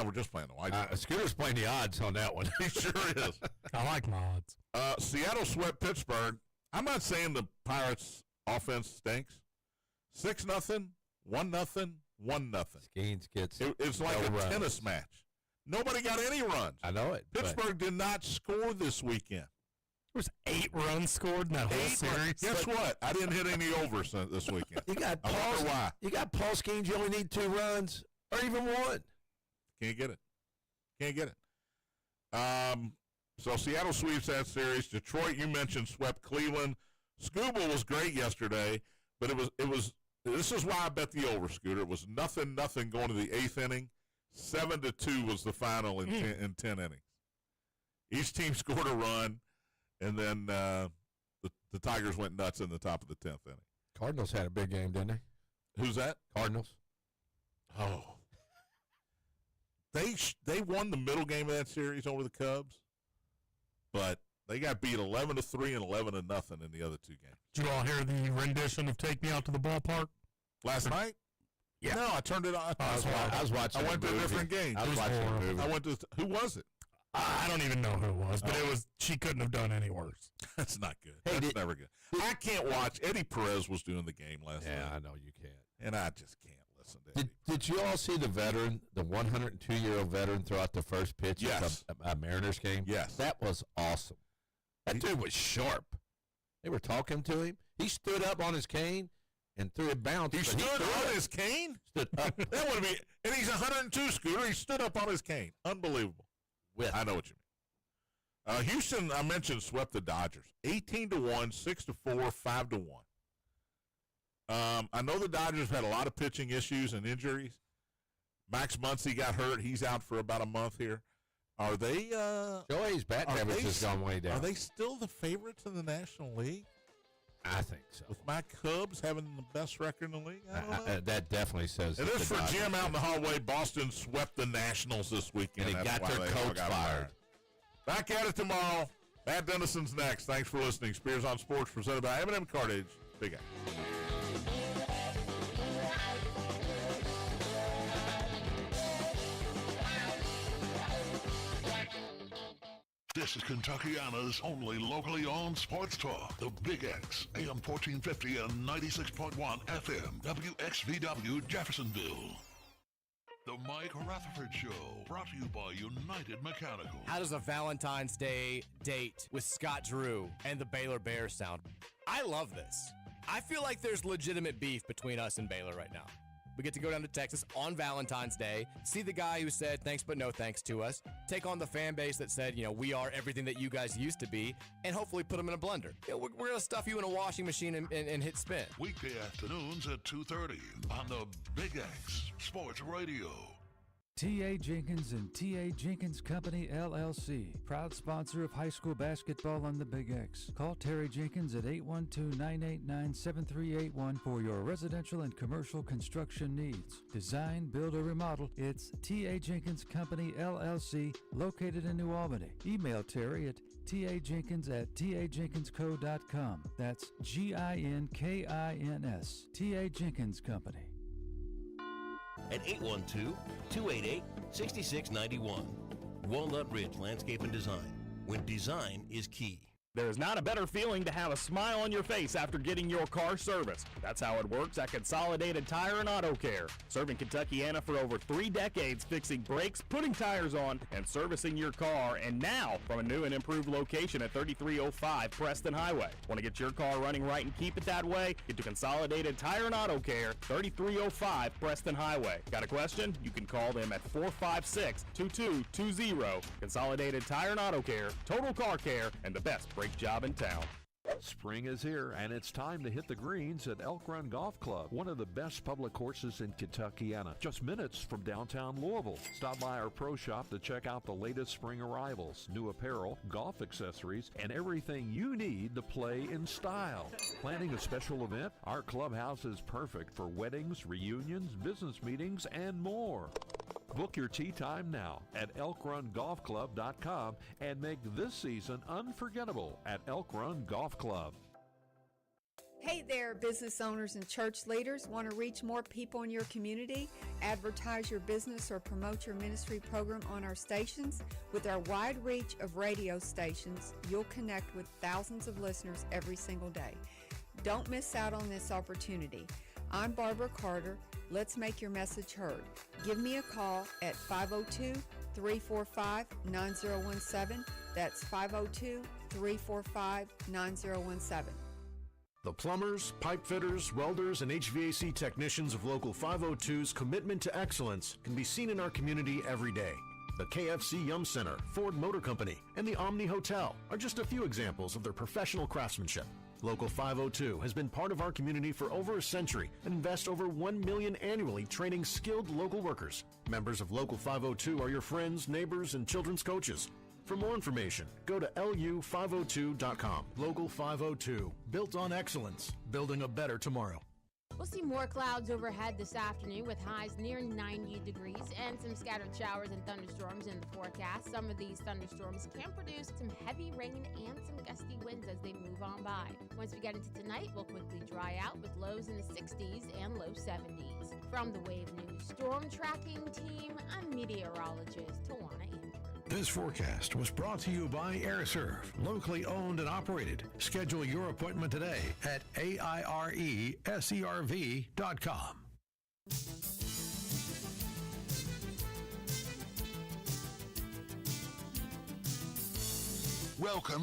We're just playing the White Sox. Scooter's playing the odds on that one. He sure is. I like my odds. Seattle swept Pittsburgh. I'm not saying the Pirates' offense stinks. 6-0, 1-0, 1-0. Skeens gets It's like no a runs. tennis match. Nobody got any runs. I know it. but Pittsburgh did not score this weekend. There was 8 runs scored in that whole 8 series. runs. Guess what? I didn't hit any overs this weekend. You got I wonder why. You got Paul Skeens. You only need 2 runs or even 1. Can't get it. Can't get it. So Seattle sweeps that series. Detroit, you mentioned, swept Cleveland. Scuba was great yesterday, but it was. This is why I bet the over, Scooter. It was 0-0 going to the 8th inning. 7-2 was the final in 10 innings. Each team scored a run, and then the Tigers went nuts in the top of the 10th inning. Cardinals had a big game, didn't they? Who's that? Cardinals. Oh. They won the middle game of that series over the Cubs, but they got beat 11-3 and 11-0 in the other 2 games. Did you all hear the rendition of "Take Me Out to the Ballpark"? Last night? Yeah. No, I turned it on. I was watching. I went to a different game. I was It was watching a horrible. movie. I went to. Who was it? I don't even know who it was, but it was. She couldn't have done any worse. That's not good. Hey, That's never good. I can't watch. Eddie Perez was doing the game last Yeah, night, I know you can't. and I just can't listen to Eddie. Did you all see the veteran, the 102-year-old veteran, throw out the first pitch Yes. of a Mariners game? Yes. That was awesome. That dude was sharp. They were talking to him. He stood up on his cane and threw it bounce. He but stood threw on it. his cane? Stood up That would be. And he's 102, Scooter. He stood up on his cane. Unbelievable. with. I know what you mean. Houston, I mentioned, swept the Dodgers. 18-1, 6-4, 5-1. I know the Dodgers had a lot of pitching issues and injuries. Max Muncy got hurt. He's out for about a month here. Are they Joey's batting are average they has gone way down. Are they still the favorites in the National League? I think so. With my Cubs having the best record in the league? I don't know. That definitely says. And that this the for Dodgers Jim out in the did. hallway. Boston swept the Nationals this weekend. And he That's got why their they all coach got fired. Back at it tomorrow. Matt Dennison's next. Thanks for listening. Spears on Sports presented by M&M Cartage. Big X. This is Kentuckiana's only locally owned sports talk. The Big X, AM 1450 and 96.1 FM, WXVW Jeffersonville. The Mike Rutherford Show, brought to you by United Mechanical. How does a Valentine's Day date with Scott Drew and the Baylor Bears sound? I love this. I feel like there's legitimate beef between us and Baylor right now. We get to go down to Texas on Valentine's Day, see the guy who said thanks but no thanks to us, take on the fan base that said, we are everything that you guys used to be, and hopefully put them in a blender. We're going to stuff you in a washing machine and hit spin. Weekday afternoons at 2:30 on the Big X Sports Radio. T.A. Jenkins and T.A. Jenkins Company, LLC, proud sponsor of high school basketball on the Big X. Call Terry Jenkins at 812-989-7381 for your residential and commercial construction needs. Design, build, or remodel, it's T.A. Jenkins Company, LLC, located in New Albany. Email Terry at tajenkinsco.com. That's Ginkins, T.A. Jenkins Company. At 812-288-6691. Walnut Ridge Landscape and Design, when design is key. There's not a better feeling to have a smile on your face after getting your car serviced. That's how it works at Consolidated Tire and Auto Care. Serving Kentuckiana for over 3 decades, fixing brakes, putting tires on, and servicing your car. And now, from a new and improved location at 3305 Preston Highway. Want to get your car running right and keep it that way? Get to Consolidated Tire and Auto Care, 3305 Preston Highway. Got a question? You can call them at 456-2220. Consolidated Tire and Auto Care, total car care, and the best brake job in town. Spring is here, and it's time to hit the greens at Elk Run Golf Club, one of the best public courses in Kentuckiana, just minutes from downtown Louisville. Stop by our pro shop to check out the latest spring arrivals, new apparel, golf accessories, and everything you need to play in style. Planning a special event? Our clubhouse is perfect for weddings, reunions, business meetings, and more. Book your tee time now at elkrungolfclub.com and make this season unforgettable at Elk Run Golf Club. Hey there, business owners and church leaders. Want to reach more people in your community? Advertise your business or promote your ministry program on our stations? With our wide reach of radio stations, you'll connect with thousands of listeners every single day. Don't miss out on this opportunity. I'm Barbara Carter. Let's make your message heard. Give me a call at 502-345-9017. That's 502-345-9017. The plumbers, pipe fitters, welders, and HVAC technicians of Local 502's commitment to excellence can be seen in our community every day. The KFC Yum Center, Ford Motor Company, and the Omni Hotel are just a few examples of their professional craftsmanship. Local 502 has been part of our community for over a century and invests over $1 million annually training skilled local workers. Members of Local 502 are your friends, neighbors, and children's coaches. For more information, go to lu502.com. Local 502, built on excellence, building a better tomorrow. We'll see more clouds overhead this afternoon with highs near 90 degrees and some scattered showers and thunderstorms in the forecast. Some of these thunderstorms can produce some heavy rain and some gusty winds as they move on by. Once we get into tonight, we'll quickly dry out with lows in the 60s and low 70s. From the Wave News Storm Tracking Team, I'm meteorologist Tawana Andrew. This forecast was brought to you by AirServe, locally owned and operated. Schedule your appointment today at aireserv.com. Welcome